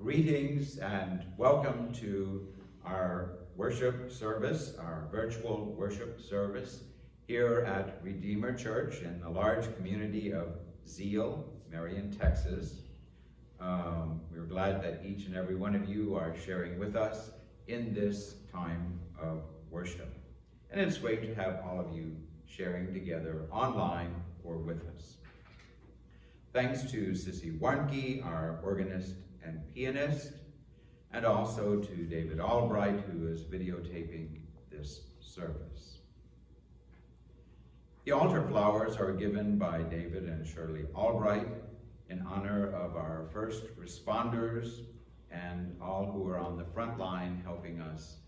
Greetings and welcome to our worship service, our virtual worship service here at Redeemer Church in the large community of Zuehl, Marion, Texas. We're glad that each and every one of you are sharing with us in this time of worship. And it's great to have all of you sharing together online or with us. Thanks to Sissy Warnke, our organist and pianist, and also to David Albright, who is videotaping this service. The altar flowers are given by David and Shirley Albright in honor of our first responders and all who are on the front line helping us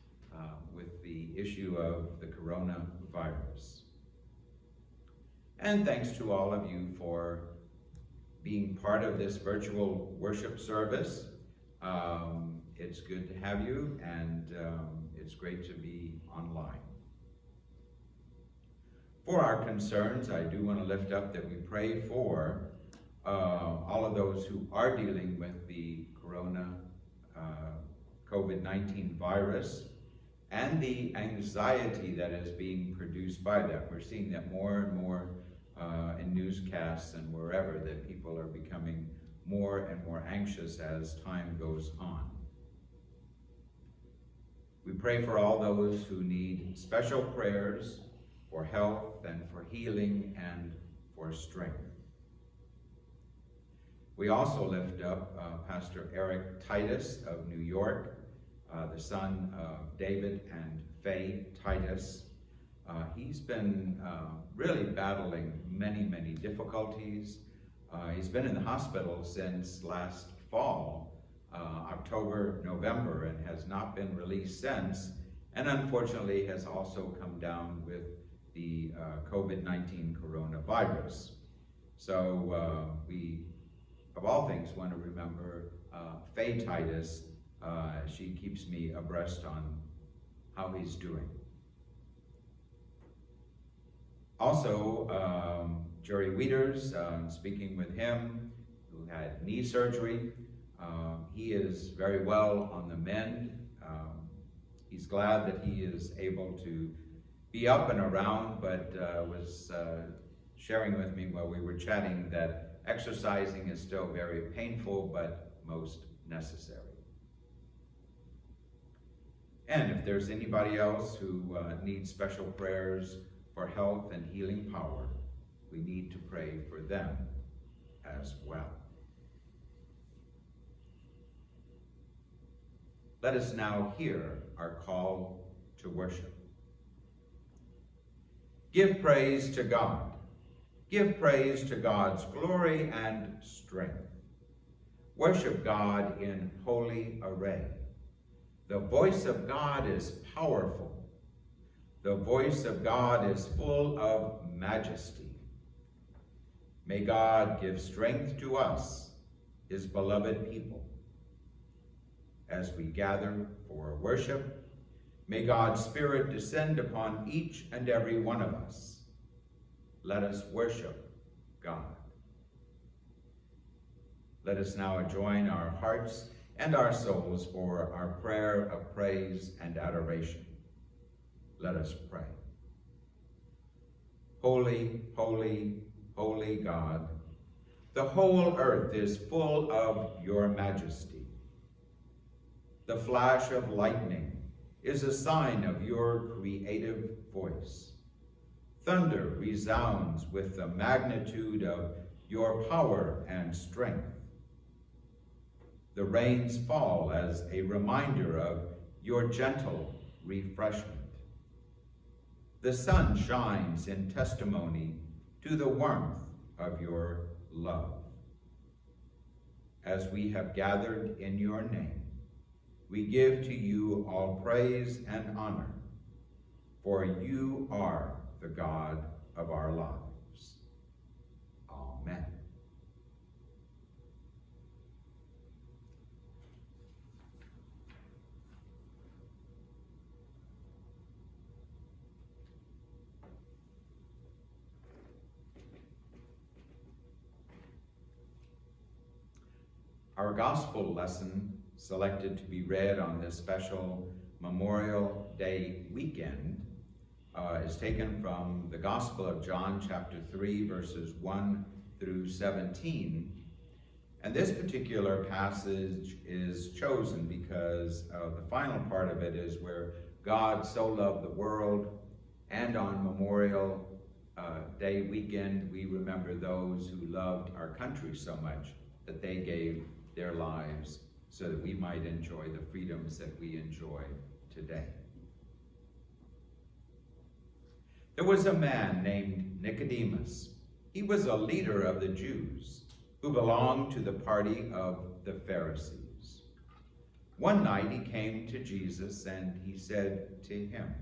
with the issue of the coronavirus. And thanks to all of you for being part of this virtual worship service. It's good to have you, and it's great to be online. For our concerns, I do want to lift up that we pray for all of those who are dealing with the COVID-19 virus and the anxiety that is being produced by that. We're seeing that more and more in newscasts and wherever, that people are becoming more and more anxious as time goes on. We pray for all those who need special prayers for health and for healing and for strength. We also lift up Pastor Eric Titus of New York, the son of David and Faye Titus. He's been really battling many difficulties. He's been in the hospital since last fall, October, November, and has not been released since, and unfortunately has also come down with the COVID-19 coronavirus. So we, of all things, want to remember Faye Titus. She keeps me abreast on how he's doing. Also, Jerry Wieters, speaking with him, who had knee surgery. He is very well on the mend. He's glad that he is able to be up and around, but was sharing with me while we were chatting that exercising is still very painful, but most necessary. And if there's anybody else who needs special prayers for health and healing power, we need to pray for them as well. Let us now hear our call to worship. Give praise to God. Give praise to God's glory and strength. Worship God in holy array. The voice of God is powerful. The voice of God is full of majesty. May God give strength to us, his beloved people. As we gather for worship, may God's Spirit descend upon each and every one of us. Let us worship God. Let us now join our hearts and our souls for our prayer of praise and adoration. Let us pray. Holy, holy, holy God, the whole earth is full of your majesty. The flash of lightning is a sign of your creative voice. Thunder resounds with the magnitude of your power and strength. The rains fall as a reminder of your gentle refreshment. The sun shines in testimony to the warmth of your love. As we have gathered in your name, we give to you all praise and honor, for you are the God of our lives. Amen. Our gospel lesson selected to be read on this special Memorial Day weekend is taken from the Gospel of John, chapter 3, verses 1 through 17. And this particular passage is chosen because the final part of it is where God so loved the world, and on Memorial Day weekend, we remember those who loved our country so much that they gave their lives so that we might enjoy the freedoms that we enjoy today. There was a man named Nicodemus. He was a leader of the Jews who belonged to the party of the Pharisees. One night he came to Jesus and he said to him,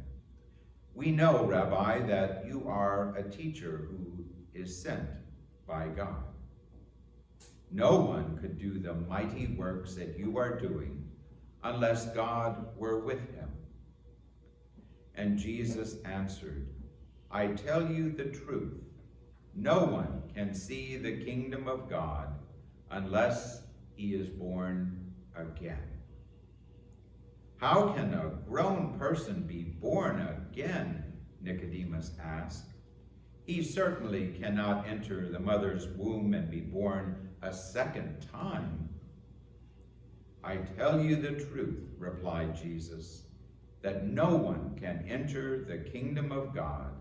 "We know, Rabbi, that you are a teacher who is sent by God. No one could do the mighty works that you are doing unless God were with him." And Jesus answered, "I tell you the truth. No one can see the kingdom of God unless he is born again." "How can a grown person be born again?" Nicodemus asked. "He certainly cannot enter the mother's womb and be born a second time." "I tell you the truth," replied Jesus, "that no one can enter the kingdom of God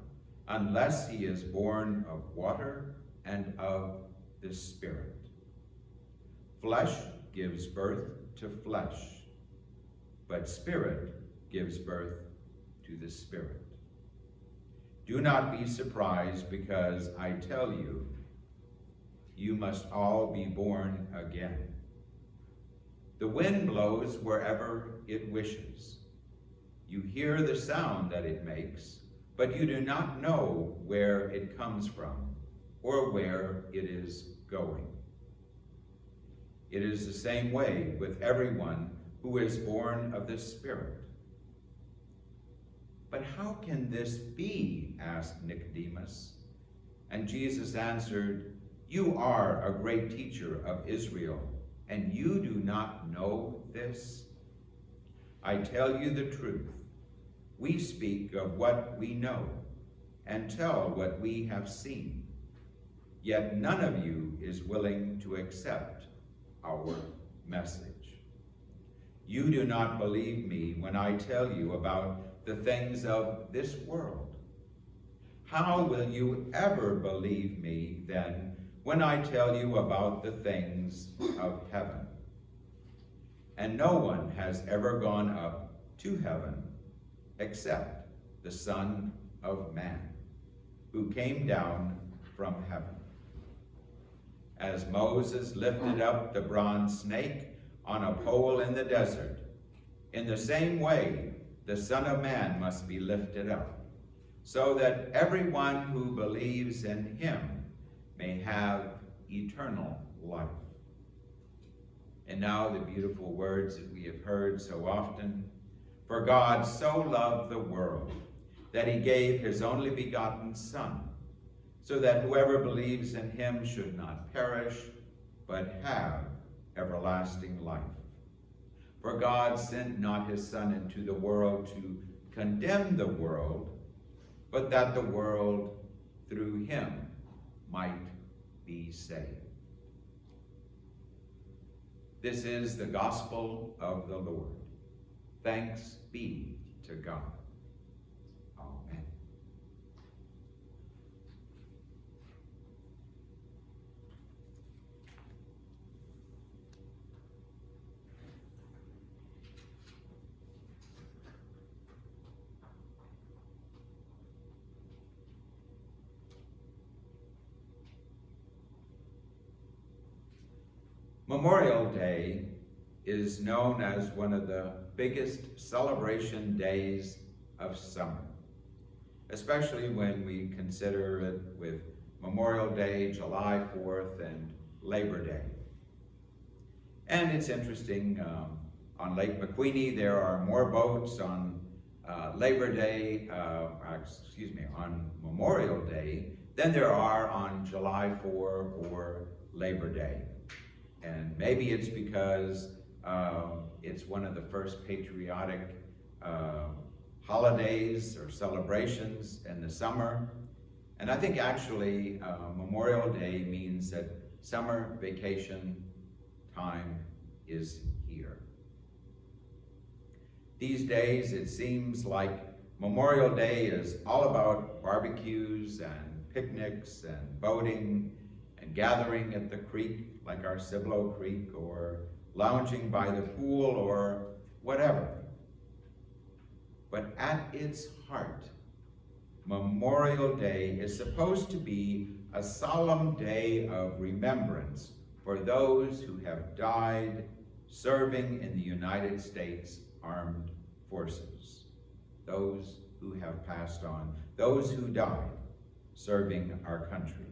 unless he is born of water and of the Spirit. Flesh gives birth to flesh, but Spirit gives birth to the Spirit. Do not be surprised because I tell you, you must all be born again. The wind blows wherever it wishes. You hear the sound that it makes, but you do not know where it comes from or where it is going. It is the same way with everyone who is born of the Spirit." "But how can this be?" asked Nicodemus. And Jesus answered, "You are a great teacher of Israel, and you do not know this? I tell you the truth. We speak of what we know and tell what we have seen. Yet none of you is willing to accept our message. You do not believe me when I tell you about the things of this world. How will you ever believe me then when I tell you about the things of heaven? And no one has ever gone up to heaven except the Son of Man, who came down from heaven. As Moses lifted up the bronze snake on a pole in the desert, in the same way the Son of Man must be lifted up, so that everyone who believes in him may have eternal life." And now the beautiful words that we have heard so often. "For God so loved the world that he gave his only begotten Son, so that whoever believes in him should not perish, but have everlasting life. For God sent not his Son into the world to condemn the world, but that the world through him might be saved." This is the gospel of the Lord. Thanks be to God. Amen. Memorial Day is known as one of the biggest celebration days of summer, especially when we consider it with Memorial Day, July 4th, and Labor Day. And it's interesting, on Lake McQueenie, there are more boats on Labor Day, on Memorial Day than there are on July 4 or Labor Day. And maybe it's because It's one of the first patriotic holidays or celebrations in the summer. And I think actually Memorial Day means that summer vacation time is here. These days it seems like Memorial Day is all about barbecues and picnics and boating and gathering at the creek like our Cibolo Creek, or lounging by the pool or whatever. But at its heart, Memorial Day is supposed to be a solemn day of remembrance for those who have died serving in the United States Armed Forces, those who have passed on, those who died serving our country.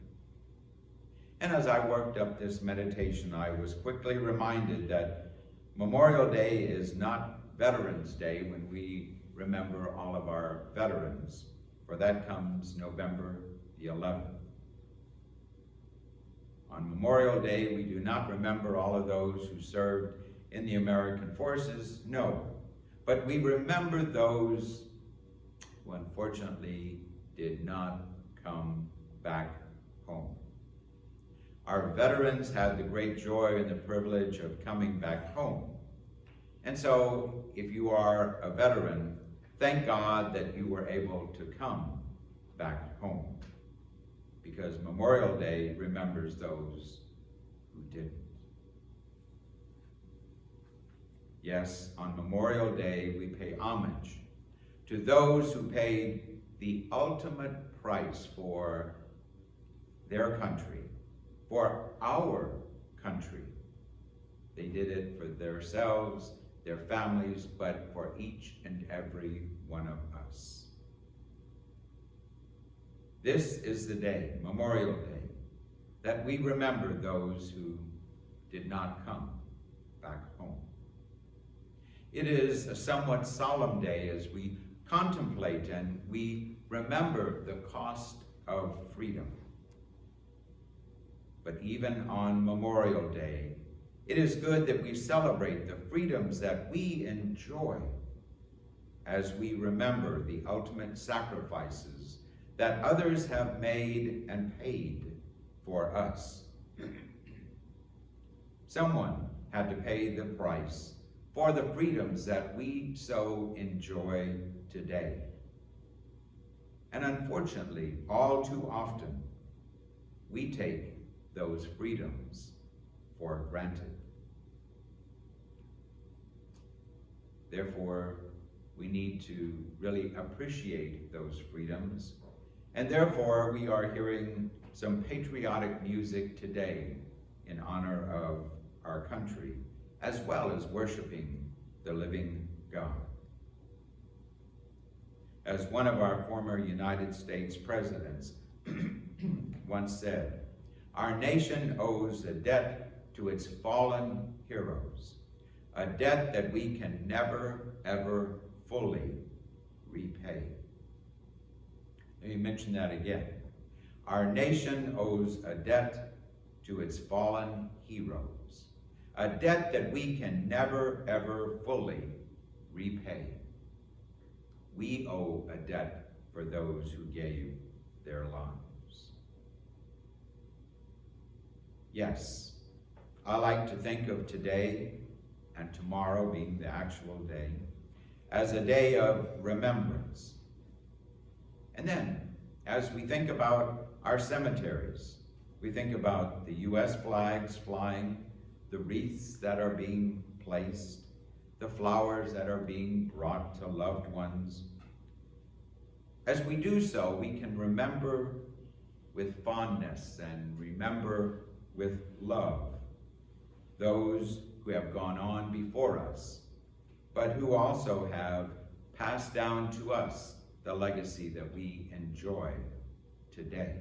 And as I worked up this meditation, I was quickly reminded that Memorial Day is not Veterans Day when we remember all of our veterans, for that comes November the 11th. On Memorial Day, we do not remember all of those who served in the American forces, no, but we remember those who unfortunately did not come back home. Our veterans had the great joy and the privilege of coming back home. And so, if you are a veteran, thank God that you were able to come back home, because Memorial Day remembers those who didn't. Yes, on Memorial Day, we pay homage to those who paid the ultimate price for their country, for our country. They did it for themselves, their families, but for each and every one of us. This is the day, Memorial Day, that we remember those who did not come back home. It is a somewhat solemn day as we contemplate and we remember the cost of freedom. But even on Memorial Day, it is good that we celebrate the freedoms that we enjoy as we remember the ultimate sacrifices that others have made and paid for us. Someone had to pay the price for the freedoms that we so enjoy today. And unfortunately, all too often, we take those freedoms for granted. Therefore, we need to really appreciate those freedoms, and therefore we are hearing some patriotic music today in honor of our country, as well as worshiping the living God. As one of our former United States presidents once said, our nation owes a debt to its fallen heroes, a debt that we can never, ever fully repay. Let me mention that again. Our nation owes a debt to its fallen heroes, a debt that we can never, ever fully repay. We owe a debt for those who gave their lives. Yes, I like to think of today and tomorrow being the actual day as a day of remembrance. And then, as we think about our cemeteries, we think about the U.S. flags flying, the wreaths that are being placed, the flowers that are being brought to loved ones. As we do so, we can remember with fondness and remember with love those who have gone on before us, but who also have passed down to us the legacy that we enjoy today.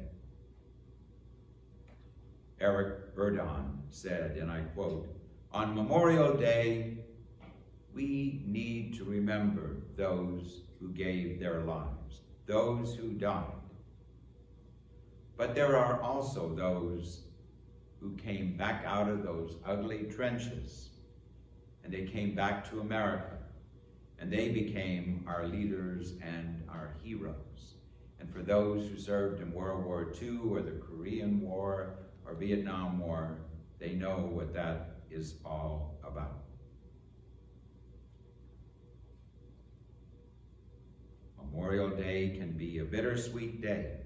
Eric Burdon said, and I quote, "On Memorial Day, we need to remember those who gave their lives, those who died. But there are also those who came back out of those ugly trenches and they came back to America, and they became our leaders and our heroes. And for those who served in World War II or the Korean War or Vietnam War, they know what that is all about. Memorial Day can be a bittersweet day,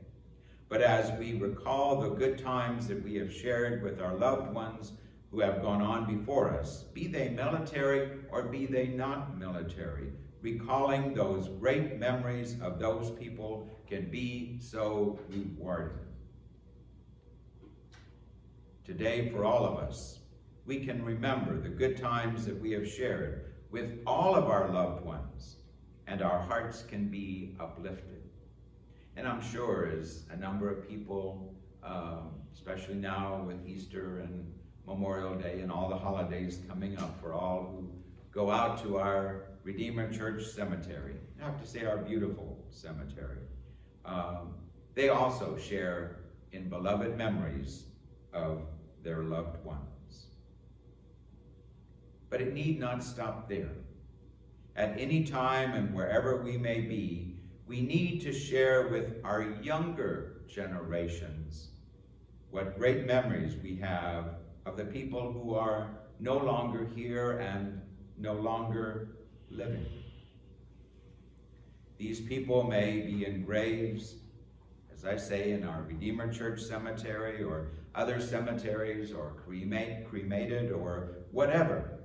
but as we recall the good times that we have shared with our loved ones who have gone on before us, be they military or be they not military, recalling those great memories of those people can be so rewarding. Today, for all of us, we can remember the good times that we have shared with all of our loved ones, and our hearts can be uplifted. And I'm sure as a number of people, especially now with Easter and Memorial Day and all the holidays coming up for all who go out to our Redeemer Church Cemetery, I have to say our beautiful cemetery, they also share in beloved memories of their loved ones. But it need not stop there. At any time and wherever we may be, we need to share with our younger generations what great memories we have of the people who are no longer here and no longer living. These people may be in graves, as I say, in our Redeemer Church Cemetery or other cemeteries, or cremated or whatever.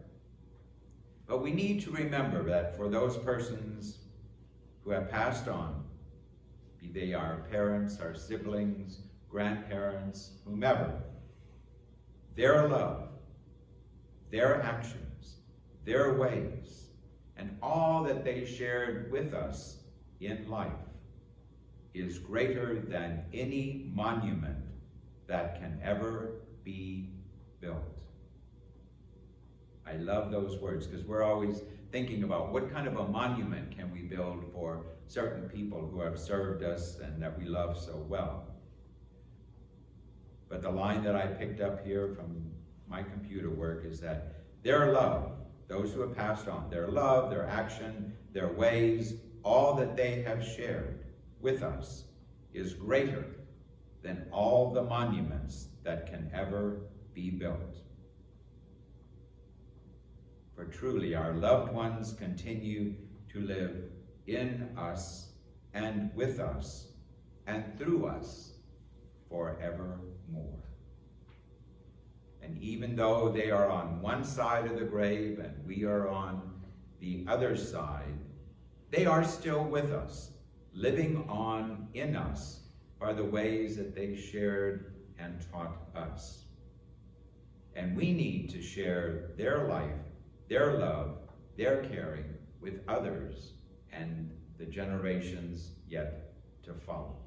But we need to remember that for those persons who have passed on, be they our parents, our siblings, grandparents, whomever, their love, their actions, their ways, and all that they shared with us in life is greater than any monument that can ever be built. I love those words because we're always thinking about what kind of a monument can we build for certain people who have served us and that we love so well. But the line that I picked up here from my computer work is that their love, those who have passed on, their love, their action, their ways, all that they have shared with us is greater than all the monuments that can ever be built. For truly our loved ones continue to live in us and with us and through us forevermore. And even though they are on one side of the grave and we are on the other side, they are still with us, living on in us by the ways that they shared and taught us. And we need to share their life, their love, their caring with others and the generations yet to follow.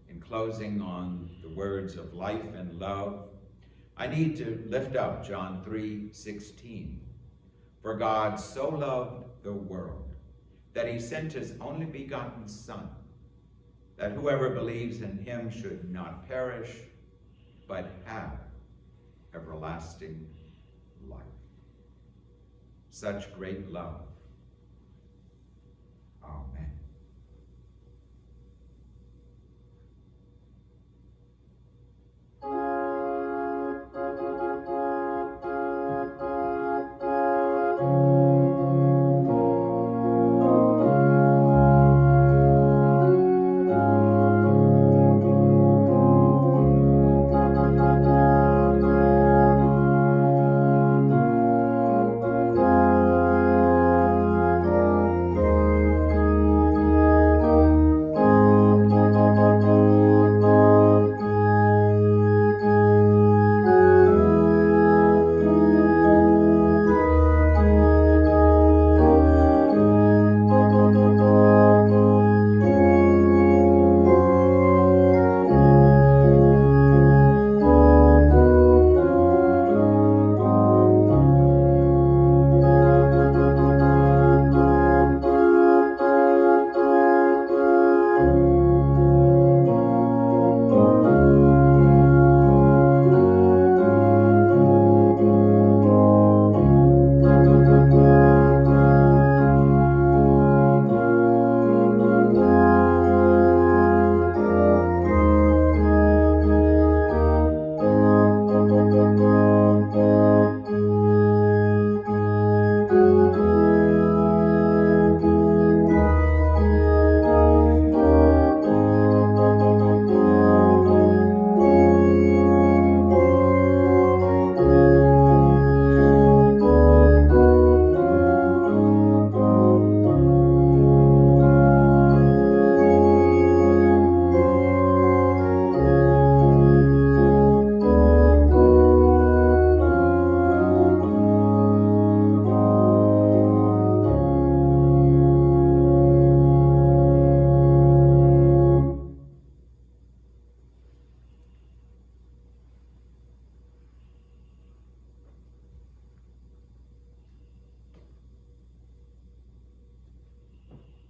In closing on the words of life and love, I need to lift up John 3:16. For God so loved the world that he sent his only begotten Son, that whoever believes in him should not perish, but have everlasting life. Such great love. Amen.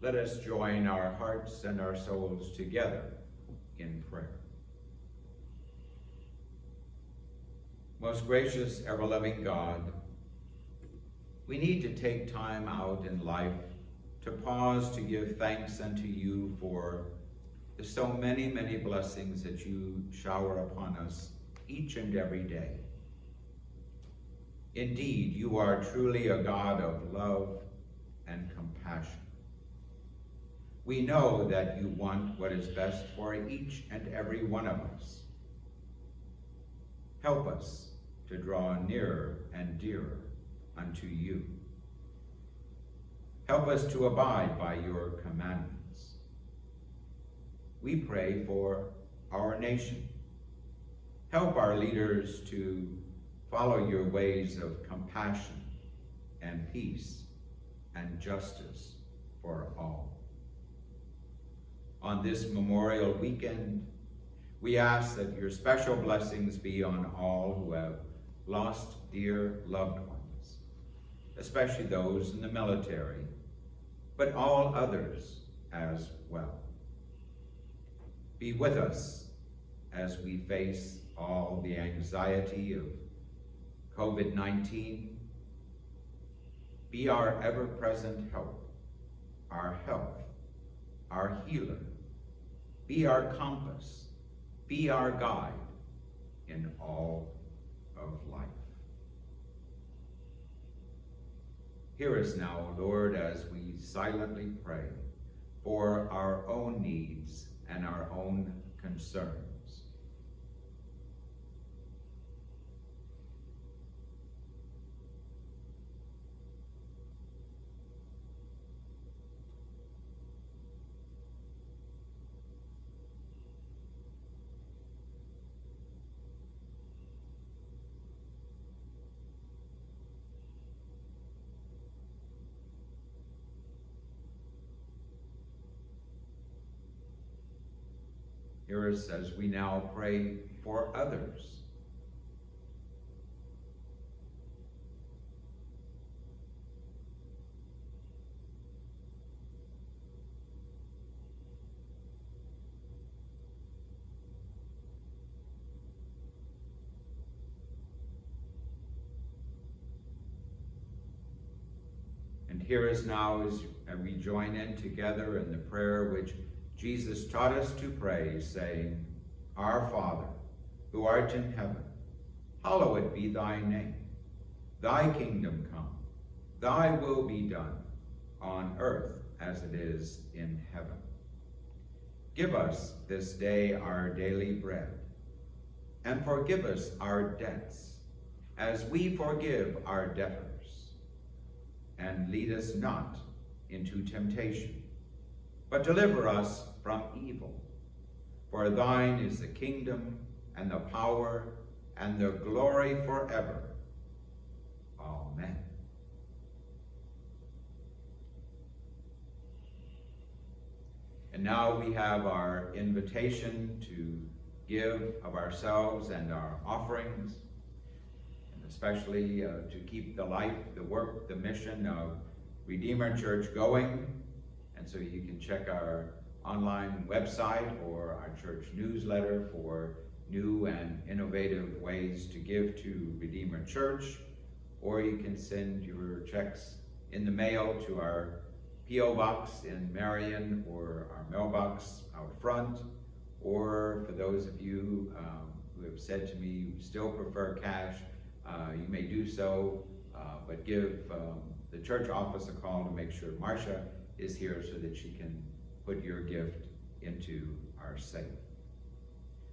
Let us join our hearts and our souls together in prayer. Most gracious, ever-loving God, we need to take time out in life to pause to give thanks unto you for the so many, many blessings that you shower upon us each and every day. Indeed, you are truly a God of love and compassion. We know that you want what is best for each and every one of us. Help us to draw nearer and dearer unto you. Help us to abide by your commandments. We pray for our nation. Help our leaders to follow your ways of compassion and peace and justice for all. On this Memorial Weekend, we ask that your special blessings be on all who have lost dear loved ones, especially those in the military, but all others as well. Be with us as we face all the anxiety of COVID-19. Be our ever-present help, our health, our healer. Be our compass, be our guide in all of life. Hear us now, Lord, as we silently pray for our own needs and our own concerns. Hear us as we now pray for others. And hear us now as we join in together in the prayer which Jesus taught us to pray, saying, Our Father, who art in heaven, hallowed be thy name. Thy kingdom come, thy will be done, on earth as it is in heaven. Give us this day our daily bread, and forgive us our debts, as we forgive our debtors. And lead us not into temptation, but deliver us from evil. For thine is the kingdom, and the power, and the glory forever. Amen. And now we have our invitation to give of ourselves and our offerings, and especially to keep the life, the work, the mission of Redeemer Church going. And so you can check our online website or our church newsletter for new and innovative ways to give to Redeemer Church, or you can send your checks in the mail to our P.O. Box in Marion or our mailbox out front, or for those of you who have said to me you still prefer cash, you may do so, but give the church office a call to make sure Marcia is here so that she can put your gift into our safe.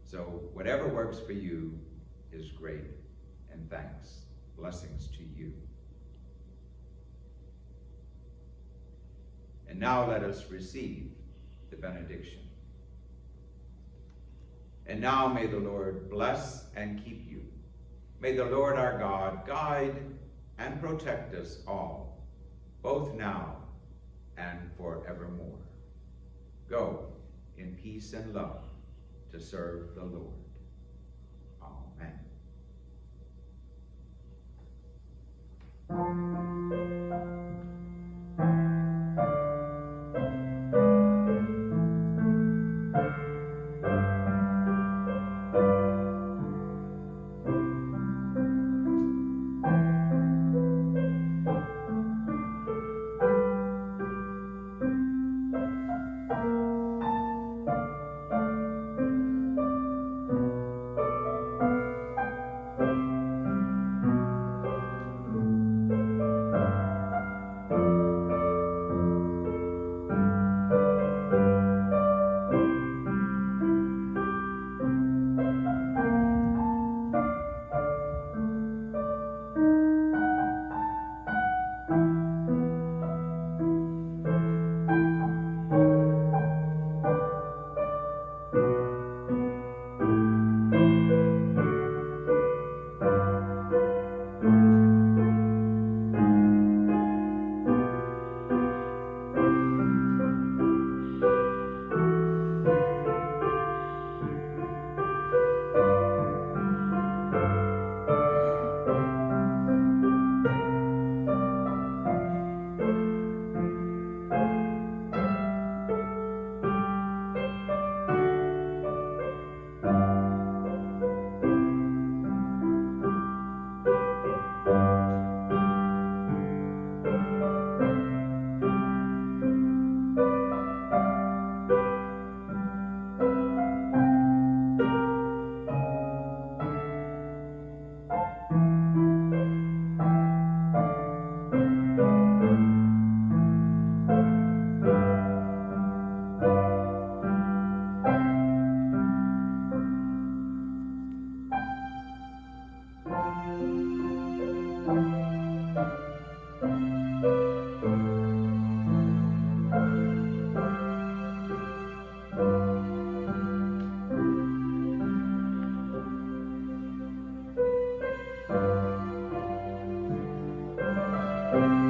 So whatever works for you is great, and thanks. Blessings to you. And now let us receive the benediction. And now may the Lord bless and keep you. May the Lord our God guide and protect us all, both now and forevermore. Go in peace and love to serve the Lord. Amen. Amen.